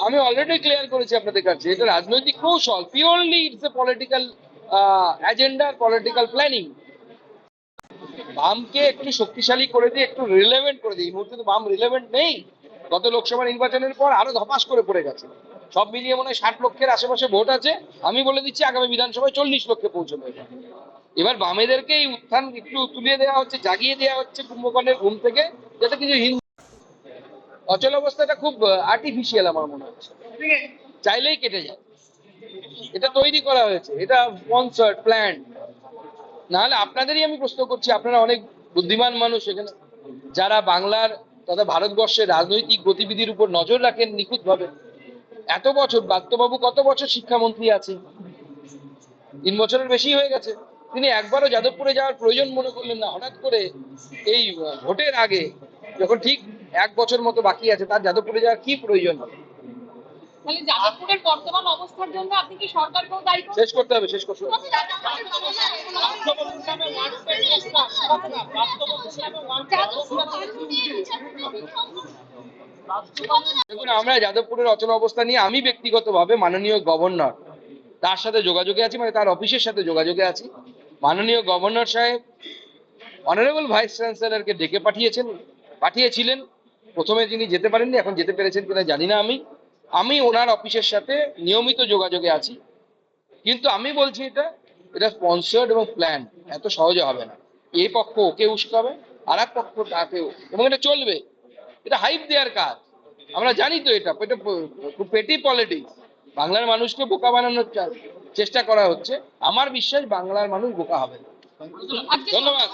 আমি already clear করেছি আপনাদের কাছে, এটা রাজনৈতিক কৌশল, purely it's a political agenda, political planning. বামকে একটু শক্তিশালী করে দিয়ে, একটু রিলেভেন্ট করে দিয়ে। এই মুহূর্তে তো বাম রিলেভেন্ট নেই। গত লোকসভা নির্বাচনের পর আরো ধপাস করে পড়ে গেছে। সব মিলিয়ে মনে হয় 60 লক্ষের আশেপাশে ভোট আছে। আমি বলে দিচ্ছি আগামী বিধানসভায় 40 লক্ষে পৌঁছবে। এবার বামেদেরকে এই উত্থান একটু তুলিয়ে দেওয়া হচ্ছে, জাগিয়ে দেওয়া হচ্ছে কুম্ভকর্ণের ঘুম থেকে, যাতে কিছু হিন্দু অচল অবস্থাটা খুব আর্টিফিশিয়াল আমার মনে হচ্ছে, চাইলেই কেটে যায়। এটা তৈরি করা হয়েছে, এটা স্পন্সর্ড, প্ল্যান্ড। নাহলে আপনাদেরই আমি প্রশ্ন করছি, আপনারা অনেক বুদ্ধিমান মানুষ এখানে, যারা বাংলার তথা ভারতবর্ষের রাজনৈতিক গতিবিধির উপর নজর রাখেন নিখুঁতভাবে। এত বছর বাত্যবাবু কত বছর শিক্ষামন্ত্রী আছে? 3 বছরের বেশি হয়ে গেছে। তিনি একবারও যাদবপুরে যাওয়ার প্রয়োজন মনে করলেন না। হঠাৎ করে এই ভোটের আগে, যখন ঠিক 1 বছর মতো বাকি আছে, তার যাদবপুরে যাওয়ার কি প্রয়োজন? তাহলে যাদবপুরের বর্তমান অবস্থার জন্য আপনি কি সরকারকেও দায়ী করছেন? শেষ করতে হবে, শেষ করতে হবে। দেখুন, আমরা যাদবপুরের অচল অবস্থা নিয়ে আমি ব্যক্তিগতভাবে মাননীয় গভর্নর তার সাথে যোগাযোগে আছি, মানে তার অফিসের সাথে যোগাযোগে আছি। মাননীয় গভর্নর সাহেব অনারেবল ভাইস চ্যান্সেলরকে ডেকে পাঠিয়েছিলেন। প্রথমে যিনি যেতে পারেননি, এখন যেতে পেরেছেন কিনা জানি না। আমি ওনার অফিসের সাথে নিয়মিত যোগাযোগে আছি। কিন্তু আমি বলছি, এটা স্পন্সর্ড এবং প্ল্যান, এত সহজে হবে না। এই পক্ষ ওকে উস্কাবে, আর এক পক্ষ তাকেও, এবং এটা চলবে। এটা হাইপ দেওয়ার কাজ। আমরা জানি তো এটা খুব পেটি পলিটিক্স। বাংলার মানুষকে বোকা বানানোর চেষ্টা করা হচ্ছে। আমার বিশ্বাস বাংলার মানুষ বোকা হবে না। ধন্যবাদ।